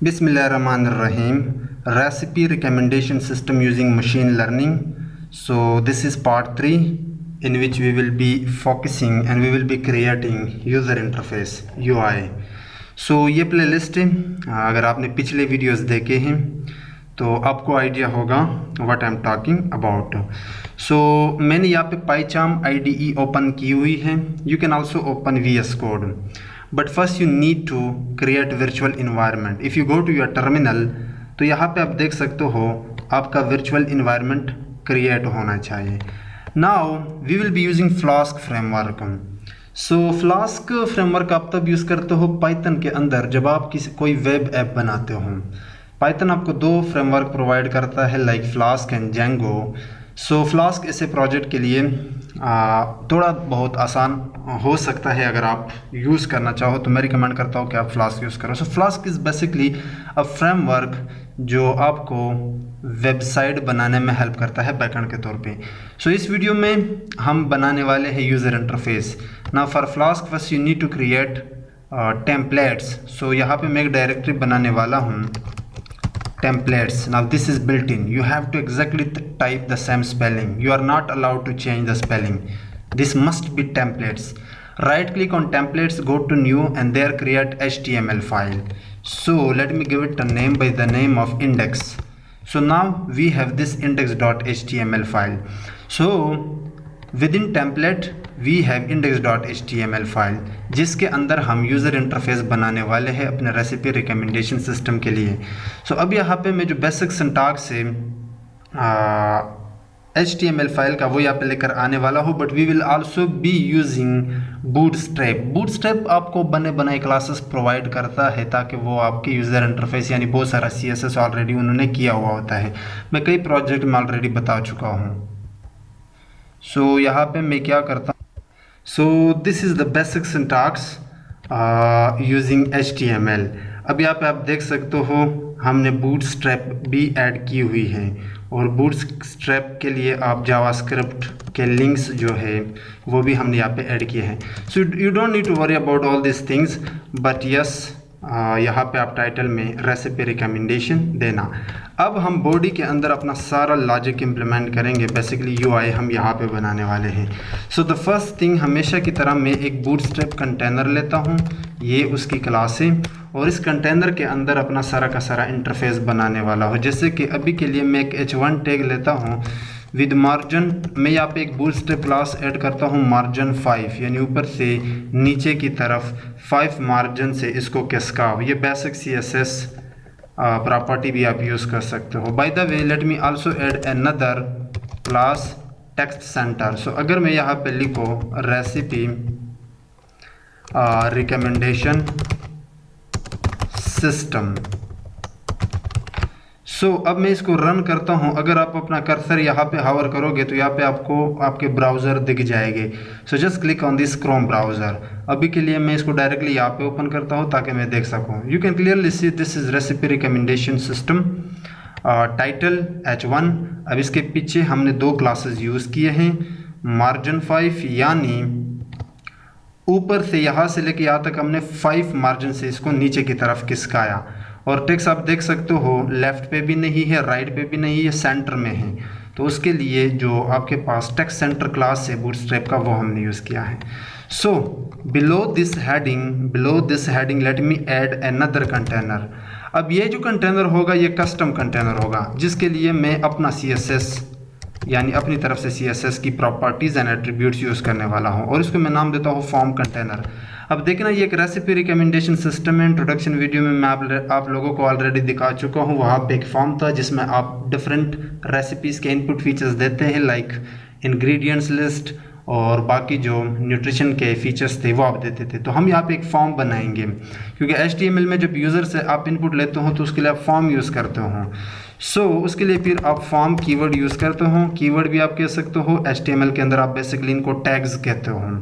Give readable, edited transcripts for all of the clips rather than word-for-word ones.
Bismillahirrahmanirrahim. Recipe recommendation system using machine learning. So this is part 3 in which we will be focusing and we will be creating user interface UI. So ये playlist है, अगर आपने पिछले videos देखे हैं तो आपको idea होगा what I am talking about. So मैंने यहाँ पे PyCharm IDE ओपन की हुई है. You can also open VS Code. But first you need to create virtual environment. If you go to your terminal तो यहाँ पे आप देख सकते हो आपका वर्चुअल इन्वायरमेंट क्रिएट होना चाहिए. Now we will be using flask framework. So flask framework आप तब यूज़ करते हो पाइथन के अंदर जब आप कोई वेब ऐप बनाते हो. पाइथन आपको दो फ्रेमवर्क प्रोवाइड करता है like flask and Django. So flask ऐसे प्रोजेक्ट के लिए थोड़ा बहुत आसान हो सकता है. अगर आप यूज़ करना चाहो तो मैं रिकमेंड करता हूँ कि आप फ्लास्क यूज़ करो. So flask is basically a framework जो आपको वेबसाइट बनाने में हेल्प करता है बैकएंड के तौर पे. सो इस वीडियो में हम बनाने वाले हैं यूज़र इंटरफेस. ना for flask first you need to create templates. So यहाँ पे मैं एक डायरेक्टरी बनाने वाला हूँ templates. Now this is built in. You have to exactly type the same spelling. You are not allowed to change the spelling. This must be templates. Right click on templates, go to new and there create HTML file. So let me give it a name by the name of index. So now we have this index.html file. So within template we have index.html file जिसके अंदर हम user interface बनाने वाले हैं अपने recipe recommendation system के लिए. सो अब यहाँ पे मैं जो बेसिक सिंटैक्स है HTML फाइल का वो यहाँ पे लेकर आने वाला हूँ. But we will also be using bootstrap. Bootstrap आपको बने बनाए क्लासेस प्रोवाइड करता है ताकि वो आपके यूज़र इंटरफेस यानी बहुत सारा CSS ऑलरेडी उन्होंने किया हुआ होता है. मैं कई प्रोजेक्ट में ऑलरेडी बता चुका हूँ. सो यहाँ पे मैं क्या करता हूँ. So this is the basic syntax using HTML. अब यहाँ पे आप देख सकते हो हमने बूटस्ट्रैप भी ऐड की हुई है और बूटस्ट्रैप के लिए आप जावास्क्रिप्ट के लिंक्स जो है वो भी हमने यहाँ पे ऐड किए हैं. So you don't need to worry about all this things. But yes यहाँ पे आप टाइटल में रेसिपी रिकमेंडेशन देना. अब हम बॉडी के अंदर अपना सारा लॉजिक इम्प्लीमेंट करेंगे. बेसिकली UI हम यहाँ पे बनाने वाले हैं. सो द फर्स्ट थिंग हमेशा की तरह मैं एक बूटस्ट्रैप कंटेनर लेता हूँ. ये उसकी क्लास है और इस कंटेनर के अंदर अपना सारा का सारा इंटरफेस बनाने वाला हूँ. जैसे कि अभी के लिए मैं एक H1 टैग लेता हूँ विद मार्जिन. मैं यहाँ पे एक बूटस्ट्रैप क्लास ऐड करता हूँ मार्जिन 5 यानी ऊपर से नीचे की तरफ 5 मार्जिन से इसको खिसकाओ. ये बेसिक CSS प्रॉपर्टी भी आप यूज़ कर सकते हो. By the way let me also add another class text centre. So अगर मैं यहाँ पे लिखो रेसिपी रिकमेंडेशन सिस्टम. सो अब मैं इसको रन करता हूँ. अगर आप अपना कर्सर यहाँ पे हावर करोगे तो यहाँ पे आपको आपके ब्राउज़र दिख जाएंगे. So just click on this Chrome browser. अभी के लिए मैं इसको डायरेक्टली यहाँ पे ओपन करता हूँ ताकि मैं देख सकूँ. You can clearly see this is recipe recommendation system. Title H1. अब इसके पीछे हमने दो क्लासेस यूज़ किए हैं मार्जिन 5 यानी ऊपर से यहाँ से लेके यहाँ तक हमने 5 मार्जिन से इसको नीचे की तरफ खिसकाया. और टेक्स्ट आप देख सकते हो लेफ़्ट पे भी नहीं है राइट पे भी नहीं है सेंटर में है. तो उसके लिए जो आपके पास टेक्स्ट सेंटर क्लास है बूटस्ट्रैप का वो हमने यूज़ किया है. So below this heading let me add another container. अब ये जो कंटेनर होगा ये कस्टम कंटेनर होगा जिसके लिए मैं अपना CSS यानी अपनी तरफ से CSS की प्रॉपर्टीज़ एंड एट्रीब्यूट्स यूज़ करने वाला हूँ और इसको मैं नाम देता हूँ फॉर्म कंटेनर. अब देखना ये एक रेसिपी रिकमेंडेशन सिस्टम है. इंट्रोडक्शन वीडियो में मैं आप लोगों को ऑलरेडी दिखा चुका हूँ. वहाँ पे एक फॉर्म था जिसमें आप डिफरेंट रेसिपीज़ के इनपुट फीचर्स देते हैं लाइक इंग्रेडिएंट्स लिस्ट और बाकी जो न्यूट्रिशन के फीचर्स थे वो आप देते थे. तो हम यहाँ पे एक फॉर्म बनाएंगे क्योंकि HTML में जब यूज़र से आप इनपुट लेते हो तो उसके लिए आप फॉर्म यूज़ करते हो. सो उसके लिए फिर आप फॉर्म कीवर्ड यूज़ करते हो. कीवर्ड भी आप कह सकते हो. HTML के अंदर आप बेसिकली इनको टैग्स कहते हो.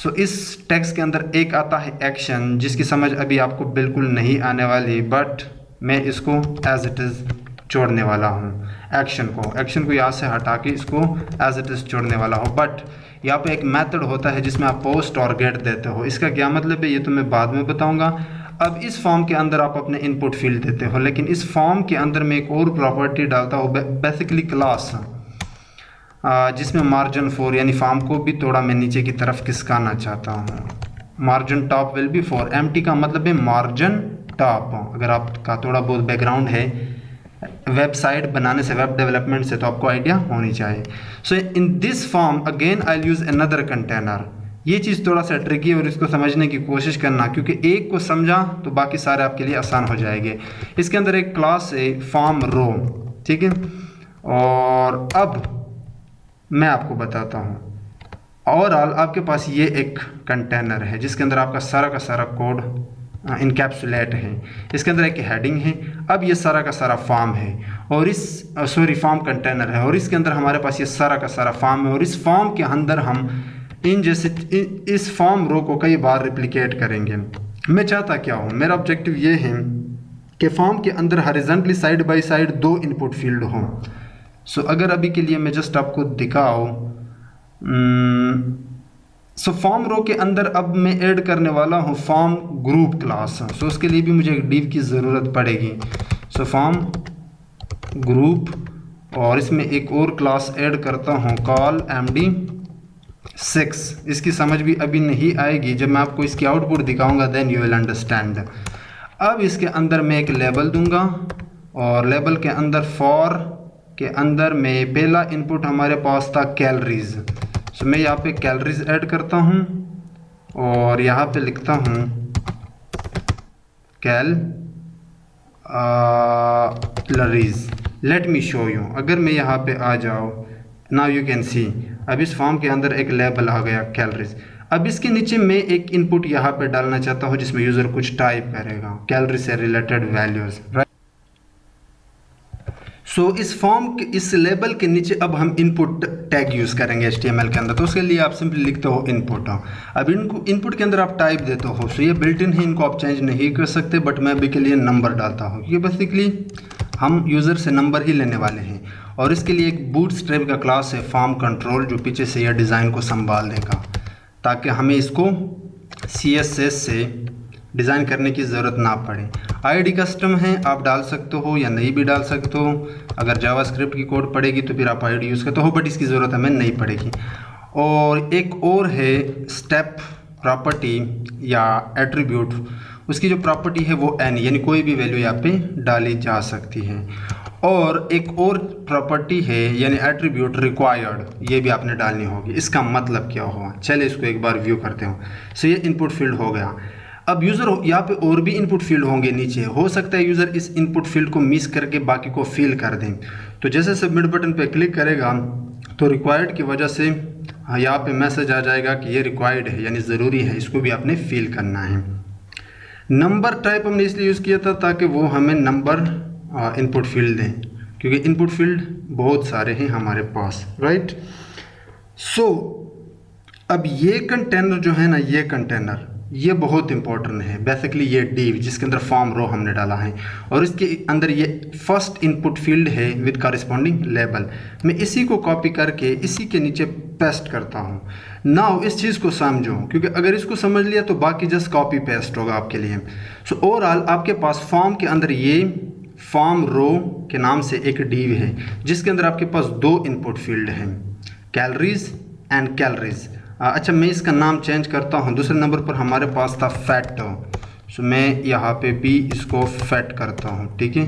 सो इस टैग्स के अंदर एक आता है एक्शन जिसकी समझ अभी आपको बिल्कुल नहीं आने वाली. बट मैं इसको एज इट इज़ छोड़ने वाला हूँ. एक्शन को यहाँ से हटा के इसको एज इट इज़ छोड़ने वाला हूँ. बट यहाँ पे एक मेथड होता है जिसमें आप पोस्ट और गेट देते हो. इसका क्या मतलब है ये तो मैं बाद में बताऊँगा. अब इस फॉर्म के अंदर आप अपने इनपुट फील्ड देते हो, लेकिन इस फॉर्म के अंदर मैं एक और प्रॉपर्टी डालता हूँ, बेसिकली क्लास, जिसमें मार्जिन 4 यानी फॉर्म को भी थोड़ा मैं नीचे की तरफ खिसकाना चाहता हूँ। Margin top will be 4, empty का मतलब है मार्जिन टॉप। अगर आपका थोड़ा बहुत बैकग्राउंड है वेबसाइट बनाने से, वेब डेवलपमेंट से, तो आपको आइडिया होनी चाहिए। So in this form again I use another container. ये चीज़ थोड़ा सा ट्रिकी है और इसको समझने की कोशिश करना, क्योंकि एक को समझा तो बाकी सारे आपके लिए आसान हो जाएंगे। इसके अंदर एक क्लास है फॉर्म रो, ठीक है। और अब मैं आपको बताता हूँ, ओवरऑल आपके पास ये एक कंटेनर है जिसके अंदर आपका का सारा कोड इनकैप्सुलेट है। इसके अंदर एक हेडिंग है। अब ये सारा का सारा फॉर्म है और फॉर्म कंटेनर है, और इसके अंदर हमारे पास ये सारा का सारा फॉर्म है, और इस फॉर्म के अंदर हम इस फॉर्म रो को कई बार रिप्लिकेट करेंगे। मैं चाहता क्या हूँ, मेरा ऑब्जेक्टिव ये है कि फॉर्म के अंदर horizontally side by side 2 input field हों। सो अगर अभी के लिए मैं जस्ट आपको दिखाऊँ, सो फॉर्म रो के अंदर अब मैं ऐड करने वाला हूँ फॉर्म ग्रुप क्लास। सो उसके लिए भी मुझे एक डिव की ज़रूरत पड़ेगी। सो फॉर्म ग्रुप, और इसमें एक और क्लास ऐड करता हूँ कॉल MD6। इसकी समझ भी अभी नहीं आएगी, जब मैं आपको इसकी आउटपुट दिखाऊंगा देन यू विल अंडरस्टैंड। अब इसके अंदर मैं एक लेबल दूंगा, और लेबल के अंदर फॉर के अंदर में पहला इनपुट हमारे पास था कैलोरीज। सो मैं यहाँ पे कैलोरीज ऐड करता हूँ और यहाँ पे लिखता हूँ calories. Let me show you. अगर मैं यहाँ पे आ जाऊँ, नाउ यू कैन सी, अब इस फॉर्म के अंदर एक लेबल आ गया कैलोरीज। अब इसके नीचे मैं एक इनपुट यहाँ पे डालना चाहता हूँ जिसमें यूज़र कुछ टाइप करेगा, कैलोरी से रिलेटेड वैल्यूज़, राइट। सो इस लेबल के नीचे अब हम इनपुट टैग यूज़ करेंगे HTML के अंदर। तो उसके लिए आप सिंपली लिखते हो इनपुट। अब इनपुट के अंदर आप टाइप देते हो। सो ये बिल्ट इन है, इनको आप चेंज नहीं कर सकते, बट मैं अभी के लिए नंबर डालता हूँ। ये बेसिकली हम यूज़र से नंबर ही लेने वाले हैं, और इसके लिए एक बूटस्ट्रैप का क्लास है फॉर्म कंट्रोल, जो पीछे से यह डिज़ाइन को संभाल देगा, ताकि हमें इसको CSS से डिज़ाइन करने की ज़रूरत ना पड़े। ID कस्टम है, आप डाल सकते हो या नहीं भी डाल सकते हो। अगर जावास्क्रिप्ट की कोड पड़ेगी तो फिर आप ID यूज़ करते हो, बट इसकी ज़रूरत हमें नहीं पड़ेगी। और एक और है स्टेप प्रॉपर्टी या एट्रीब्यूट, उसकी जो प्रॉपर्टी है वो n, यानी कोई भी वैल्यू यहाँ पे डाली जा सकती है। और एक और प्रॉपर्टी है यानी एट्रीब्यूट रिक्वायर्ड, ये भी आपने डालनी होगी। इसका मतलब क्या हुआ, चलिए इसको एक बार व्यू करते हो। सो ये इनपुट फील्ड हो गया। अब यूज़र यहाँ पे और भी इनपुट फील्ड होंगे नीचे, हो सकता है यूज़र इस इनपुट फील्ड को मिस करके बाकी को फिल कर दें। तो जैसे सबमिट बटन पे क्लिक करेगा तो रिक्वायर्ड की वजह से यहाँ पे मैसेज आ जाएगा कि ये रिक्वायर्ड है, यानी ज़रूरी है, इसको भी आपने फिल करना है। नंबर टाइप हमने इसलिए यूज़ किया था ताकि वो हमें नंबर इनपुट फील्ड दें, क्योंकि इनपुट फील्ड बहुत सारे हैं हमारे पास, राइट। सो अब ये कंटेनर जो है ना, ये कंटेनर ये बहुत इंपॉर्टेंट है। बेसिकली ये डिव जिसके अंदर फॉर्म रो हमने डाला है, और इसके अंदर ये फर्स्ट इनपुट फील्ड है विद कॉरिस्पॉन्डिंग लेबल। मैं इसी को कॉपी करके इसी के नीचे पेस्ट करता हूँ। नाउ इस चीज़ को समझो, क्योंकि अगर इसको समझ लिया तो बाकी जस्ट कॉपी पेस्ट होगा आपके लिए। सो ओवरऑल आपके पास फॉर्म के अंदर ये फॉर्म रो के नाम से एक डिव है जिसके अंदर आपके पास 2 इनपुट फील्ड हैं, कैलोरीज एंड कैलोरीज। अच्छा, मैं इसका नाम चेंज करता हूँ। दूसरे नंबर पर हमारे पास था फैट, सो मैं यहाँ पे भी इसको फैट करता हूँ, ठीक है।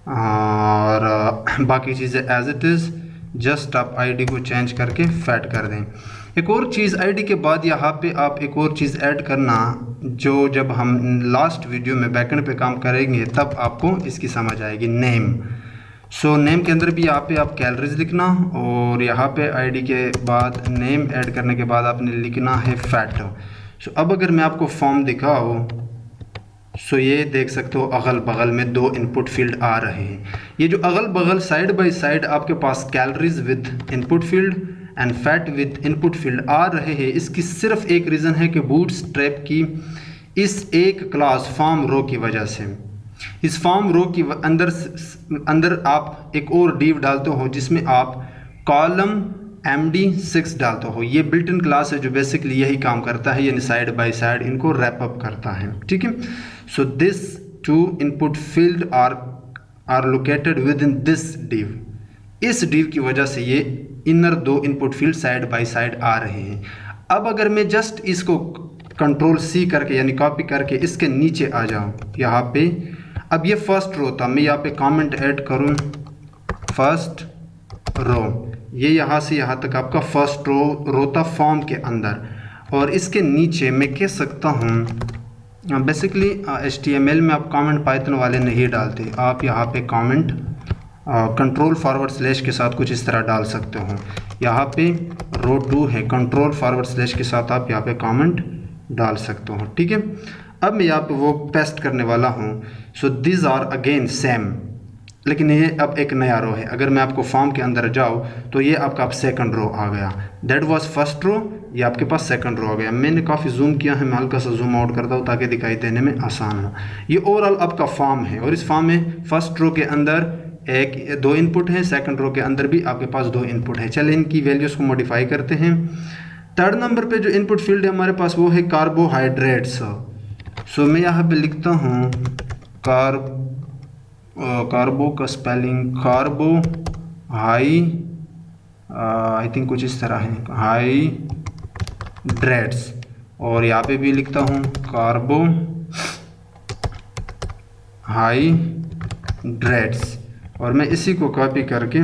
और बाकी चीज़ें एज इट इज़, जस्ट आप ID को चेंज करके फैट कर दें। एक और चीज़ ID के बाद यहाँ पे आप एक और चीज़ ऐड करना, जो जब हम लास्ट वीडियो में बैकएंड पे काम करेंगे तब आपको इसकी समझ आएगी, नेम। सो नेम के अंदर भी यहाँ पे आप कैलोरीज लिखना, और यहाँ पे ID के बाद नेम ऐड करने के बाद आपने लिखना है फैट। सो अब अगर मैं आपको फॉर्म दिखाऊँ, सो ये देख सकते हो अगल बगल में 2 इनपुट फील्ड आ रहे हैं। ये जो अगल बगल साइड बाय साइड आपके पास calories with input field and fat with input field आ रहे हैं, इसकी सिर्फ एक रीज़न है कि बूटस्ट्रैप की इस एक क्लास फॉर्म रो की वजह से। इस फॉर्म रो की अंदर आप एक और डिव डालते हो जिसमें आप कॉलम MD6 डालते हो। ये बिल्ट इन क्लास है जो बेसिकली यही काम करता है, यानी साइड बाय साइड इनको रैप अप करता है, ठीक है। So this two input field are located within this div. इस डिव की वजह से ये इनर दो input field side by side आ रहे हैं। अब अगर मैं जस्ट इसको कंट्रोल सी करके यानी कॉपी करके इसके नीचे आ जाऊँ यहाँ पे, अब ये फर्स्ट रो था, मैं यहाँ पे कमेंट ऐड करूँ फर्स्ट रो, ये यहाँ से यहाँ तक आपका फर्स्ट रो था फॉर्म के अंदर। और इसके नीचे मैं कह सकता हूँ बेसिकली HTML में आप कमेंट पाइथन वाले नहीं डालते, आप यहाँ पे कमेंट कंट्रोल फॉरवर्ड स्लैश के साथ कुछ इस तरह डाल सकते हो। यहाँ पे रो 2 है, कंट्रोल फॉरवर्ड स्लैश के साथ आप यहाँ पे कमेंट डाल सकते हो, ठीक है। अब मैं यहाँ पे वो पेस्ट करने वाला हूँ। So this are again same, लेकिन ये अब एक नया रो है। अगर मैं आपको फॉर्म के अंदर जाऊँ तो ये आपका अब सेकंड रो आ गया, दैट वाज फर्स्ट रो, ये आपके पास सेकंड रो आ गया। मैंने काफ़ी जूम किया है, मैं हल्का सा जूम आउट करता हूँ ताकि दिखाई देने में आसान हो। ये ओवरऑल आपका फॉर्म है और इस फॉर्म में फर्स्ट रो के अंदर दो इनपुट है, सेकंड रो के अंदर भी आपके पास 2 इनपुट है। चलिए इनकी वैल्यूज़ को मॉडिफाई करते हैं। थर्ड नंबर पे जो इनपुट फील्ड है हमारे पास वो है कार्बोहाइड्रेट्स। सो मैं यहाँ पे लिखता हूँ कार्बो का स्पेलिंग कार्बो आई थिंक कुछ इस तरह है, हाइड्रेट्स। और यहाँ पे भी लिखता हूँ कार्बो हाइड्रेट्स। और मैं इसी को कॉपी करके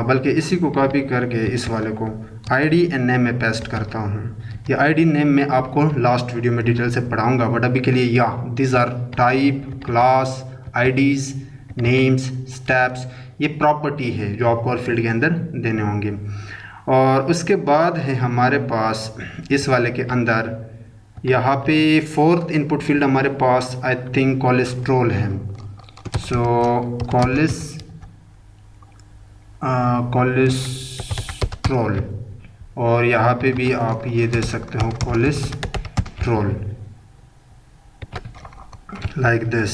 बल्कि इसी को कॉपी करके इस वाले को ID एंड नेम में पेस्ट करता हूँ। ये ID नेम में आपको लास्ट वीडियो में डिटेल से पढ़ाऊँगा, बट अभी के लिए या this are type, class, IDs, names, steps, ये प्रॉपर्टी है जो आपको और फील्ड के अंदर देने होंगे। और उसके बाद है हमारे पास इस वाले के अंदर यहाँ पे फोर्थ इनपुट फील्ड हमारे पास आई थिंक कोलेस्ट्रॉल है। सो कोलेस्ट्रॉल, और यहाँ पे भी आप ये दे सकते हो cholesterol like this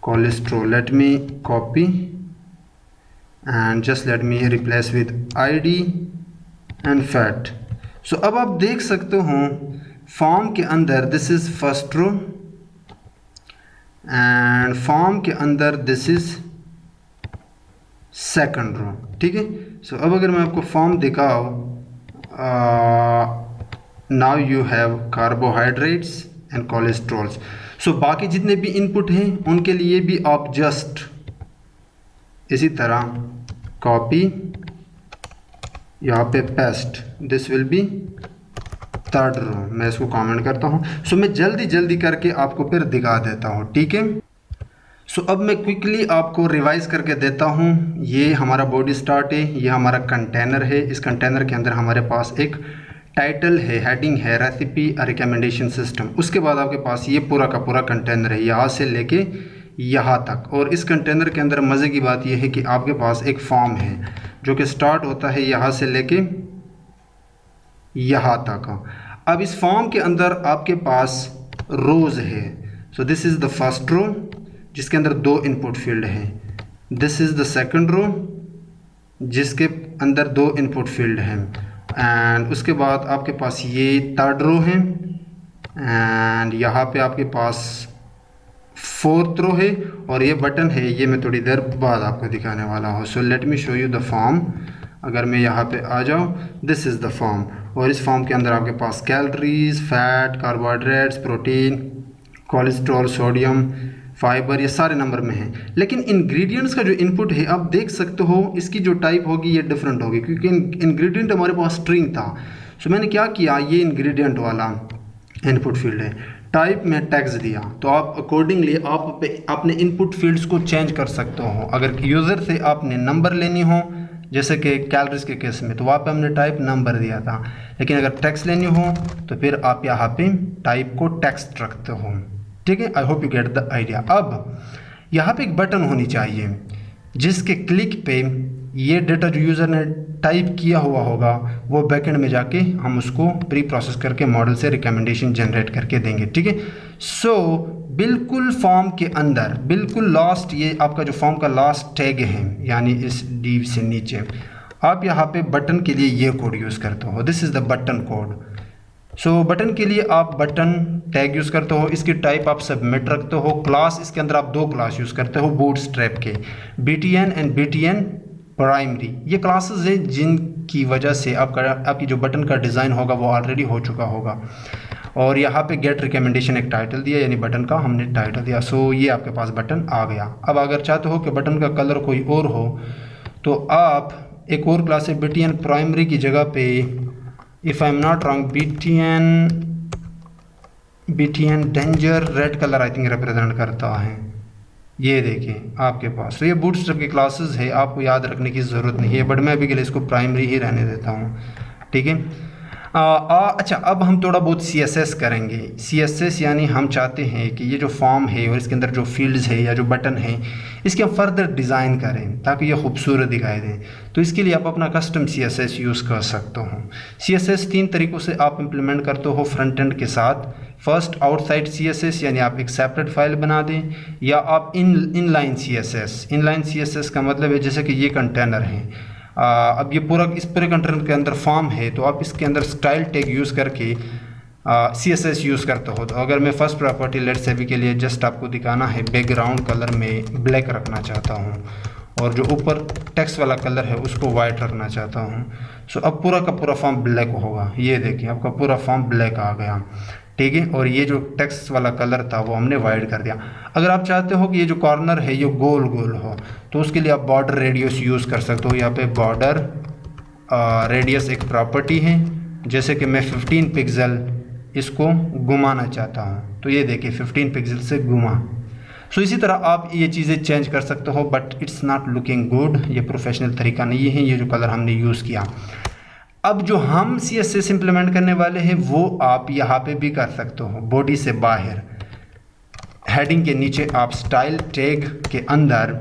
cholesterol. Let me copy and just let me replace with ID and fat. So अब आप देख सकते हो फॉर्म के अंदर this is first row and form के अंदर दिस इज सेकंड रो, ठीक है। सो अब अगर मैं आपको फॉर्म दिखाऊं, now you have carbohydrates and cholesterols. So बाकी जितने भी इनपुट हैं उनके लिए भी आप जस्ट इसी तरह कॉपी यहाँ पे paste, this will be third row. मैं इसको कमेंट करता हूँ। सो मैं जल्दी करके आपको फिर दिखा देता हूँ, ठीक है। सो अब मैं क्विकली आपको रिवाइज करके देता हूँ। ये हमारा बॉडी स्टार्ट है, ये हमारा कंटेनर है। इस कंटेनर के अंदर हमारे पास एक टाइटल है, हेडिंग है, रेसिपी, रिकमेंडेशन सिस्टम। उसके बाद आपके पास ये पूरा का पूरा कंटेनर है यहाँ से लेके यहाँ तक। और इस कंटेनर के अंदर मज़े की बात यह है कि आपके पास एक फॉर्म है जो कि स्टार्ट होता है यहाँ से लेके यहाँ तक। अब इस फॉर्म के अंदर आपके पास रोज़ है। So this is the first row जिसके अंदर 2 इनपुट फील्ड हैं। This is the second row जिसके अंदर 2 इनपुट फील्ड हैं। एंड उसके बाद आपके पास ये थर्ड रो है एंड यहाँ पे आपके पास फोर्थ रो है। और ये बटन है, ये मैं थोड़ी देर बाद आपको दिखाने वाला हूँ। So let me show you the form. अगर मैं यहाँ पे आ जाऊँ, दिस इज़ द फॉर्म। और इस फॉर्म के अंदर आपके पास calories, fat, carbohydrates, protein, cholesterol, sodium, fibre, ये सारे नंबर में हैं। लेकिन इंग्रेडिएंट्स का जो इनपुट है आप देख सकते हो इसकी जो टाइप होगी ये डिफरेंट होगी, क्योंकि इंग्रेडिएंट हमारे पास स्ट्रिंग था। सो मैंने क्या किया, ये इंग्रेडिएंट वाला इनपुट फील्ड है, टाइप में टैग्स दिया। तो आप अकॉर्डिंगली आप अपने इनपुट फील्ड्स को चेंज कर सकते हो। अगर यूज़र से आपने नंबर लेनी हो, जैसे कि कैलोरीज के केस में, तो वहाँ पे हमने टाइप नंबर दिया था। लेकिन अगर टेक्स्ट लेनी हो तो फिर आप यहाँ पे टाइप को टेक्स्ट रखते हो, ठीक है। I hope you get the idea. अब यहाँ पे एक बटन होनी चाहिए जिसके क्लिक पे ये डेटा जो यूज़र ने टाइप किया हुआ होगा वो बैकएंड में जाके हम उसको प्री प्रोसेस करके मॉडल से रिकमेंडेशन जनरेट करके देंगे, ठीक है। सो बिल्कुल फॉर्म के अंदर बिल्कुल लास्ट, ये आपका जो फॉर्म का लास्ट टैग है यानी इस डी से नीचे, आप यहाँ पे बटन के लिए ये कोड यूज़ करते हो। This is the button code. So button के लिए आप बटन टैग यूज़ करते हो, इसकी टाइप आप सबमिट रखते हो, क्लास इसके अंदर आप 2 क्लास यूज़ करते हो बूटस्ट्रैप के, BTN एंड BTN प्राइमरी। ये क्लासेस हैं जिनकी वजह से आपकी जो बटन का डिज़ाइन होगा वो ऑलरेडी हो चुका होगा। और यहाँ पे गेट रिकमेंडेशन एक टाइटल दिया, यानी बटन का हमने टाइटल दिया। सो ये आपके पास बटन आ गया। अब अगर चाहते हो कि बटन का कलर कोई और हो तो आप एक और क्लास है BTN प्राइमरी की जगह पे, if I am not wrong, BTN danger red colour I think represent करता है। ये देखिए आपके पास। तो ये बूटस्ट्रैप की क्लासेस है, आपको याद रखने की ज़रूरत नहीं है, बट मैं अभी के लिए इसको प्राइमरी ही रहने देता हूँ, ठीक है। अच्छा, अब हम थोड़ा बहुत CSS करेंगे। CSS यानी हम चाहते हैं कि ये जो फॉर्म है और इसके अंदर जो फील्ड्स है या जो बटन है, इसके हम फर्दर डिज़ाइन करें ताकि ये खूबसूरत दिखाई दे। तो इसके लिए आप अपना कस्टम CSS यूज़ कर सकते हो। CSS 3 तरीक़ों से आप इम्प्लीमेंट करते हो फ्रंट एंड के साथ। फर्स्ट आउटसाइड CSS यानी आप एक सेपरेट फाइल बना दें, या आप इनलाइन CSS का मतलब है जैसे कि ये कंटेनर है। अब ये इस पूरे कंटेनर के अंदर फॉर्म है, तो आप इसके अंदर स्टाइल टैग यूज़ करके CSS यूज़ करते हो। तो अगर मैं फर्स्ट प्रॉपर्टी लेट्स से भी के लिए जस्ट आपको दिखाना है, बैकग्राउंड कलर में ब्लैक रखना चाहता हूँ और जो ऊपर टेक्स्ट वाला कलर है उसको वाइट रखना चाहता हूँ। सो अब पूरा का पूरा फॉर्म ब्लैक होगा। ये देखिए आपका पूरा फॉर्म ब्लैक आ गया, ठीक है। और ये जो टेक्स्ट वाला कलर था वो हमने वाइट कर दिया। अगर आप चाहते हो कि ये जो कॉर्नर है ये गोल गोल हो, तो उसके लिए आप बॉर्डर रेडियस यूज़ कर सकते हो। यहाँ पे बॉर्डर रेडियस एक प्रॉपर्टी है, जैसे कि मैं 15 पिक्सल इसको घुमाना चाहता हूँ, तो ये देखिए 15 पिक्सल से घुमा। सो इसी तरह आप ये चीज़ें चेंज कर सकते हो, but it's not looking good. ये प्रोफेशनल तरीका नहीं है ये जो कलर हमने यूज़ किया। अब जो हम CSS इम्प्लीमेंट करने वाले हैं वो आप यहाँ पे भी कर सकते हो। बॉडी से बाहर हेडिंग के नीचे आप स्टाइल टैग के अंदर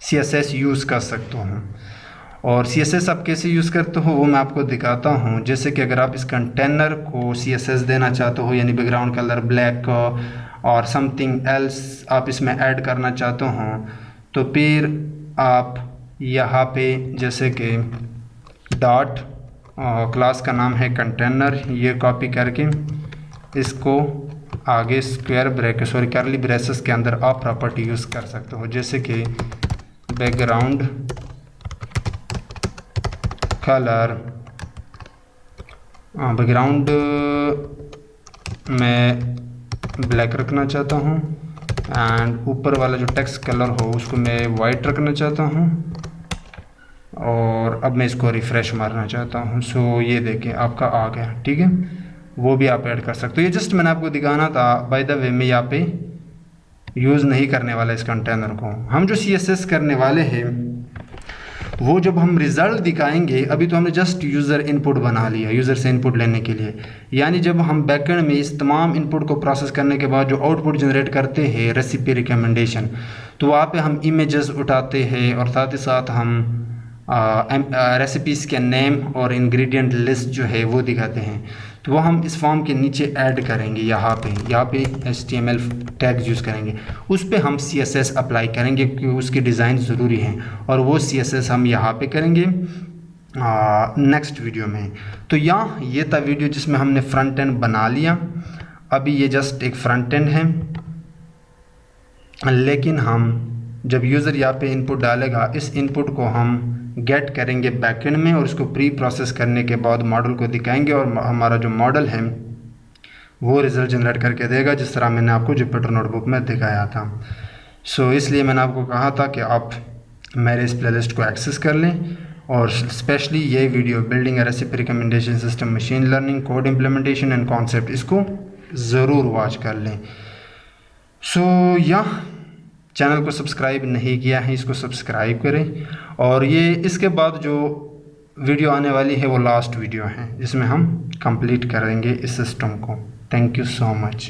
CSS यूज़ कर सकते हो। और CSS आप कैसे यूज़ करते हो वो मैं आपको दिखाता हूँ। जैसे कि अगर आप इस कंटेनर को CSS देना चाहते हो, यानी बैकग्राउंड कलर ब्लैक और समथिंग एल्स आप इसमें ऐड करना चाहते हो, तो फिर आप यहाँ पे जैसे कि डॉट क्लास का नाम है कंटेनर, ये कॉपी करके इसको आगे square bracket sorry curly braces के अंदर आप प्रॉपर्टी यूज़ कर सकते हो, जैसे कि बैकग्राउंड कलर, बैकग्राउंड मैं ब्लैक रखना चाहता हूँ एंड ऊपर वाला जो टेक्स्ट कलर हो उसको मैं वाइट रखना चाहता हूँ। और अब मैं इसको रिफ़्रेश मारना चाहता हूँ। सो ये देखें आपका आ गया, ठीक है। वो भी आप ऐड कर सकते हो। ये जस्ट मैंने आपको दिखाना था। बाय द वे मैं यहाँ पे यूज़ नहीं करने वाला इस कंटेनर को। हम जो CSS करने वाले हैं वो जब हम रिज़ल्ट दिखाएंगे, अभी तो हमने जस्ट यूज़र इनपुट बना लिया यूज़र से इनपुट लेने के लिए, यानी जब हम बैकएंड में इस तमाम इनपुट को प्रोसेस करने के बाद जो आउटपुट जनरेट करते हैं रेसिपी रिकमेंडेशन, तो वहाँ पे हम इमेजेस उठाते हैं और साथ ही साथ हम रेसिपीज़ के नेम और इंग्रेडिएंट लिस्ट जो है वो दिखाते हैं। तो वो हम इस फॉर्म के नीचे ऐड करेंगे, यहाँ पे HTML टैग्स यूज़ करेंगे, उस पे हम CSS अप्लाई करेंगे क्योंकि उसकी डिज़ाइन ज़रूरी है, और वो CSS हम यहाँ पे करेंगे नेक्स्ट वीडियो में। तो ये था वीडियो जिसमें हमने फ्रंट एंड बना लिया। अभी ये जस्ट एक फ्रंट एंड है, लेकिन हम जब यूज़र यहाँ पे इनपुट डालेगा, इस इनपुट को हम गेट करेंगे बैकएंड में और इसको प्री प्रोसेस करने के बाद मॉडल को दिखाएंगे और हमारा जो मॉडल है वो रिज़ल्ट जनरेट करके देगा, जिस तरह मैंने आपको जुपिटर नोटबुक में दिखाया था। सो इसलिए मैंने आपको कहा था कि आप मेरे इस प्लेलिस्ट को एक्सेस कर लें, और स्पेशली ये video building a recipe recommendation system, machine learning, code implementation and concept, इसको ज़रूर वॉच कर लें। सो चैनल को सब्सक्राइब नहीं किया है, इसको सब्सक्राइब करें। और ये इसके बाद जो वीडियो आने वाली है वो लास्ट वीडियो है जिसमें हम कंप्लीट करेंगे इस सिस्टम को। Thank you so much.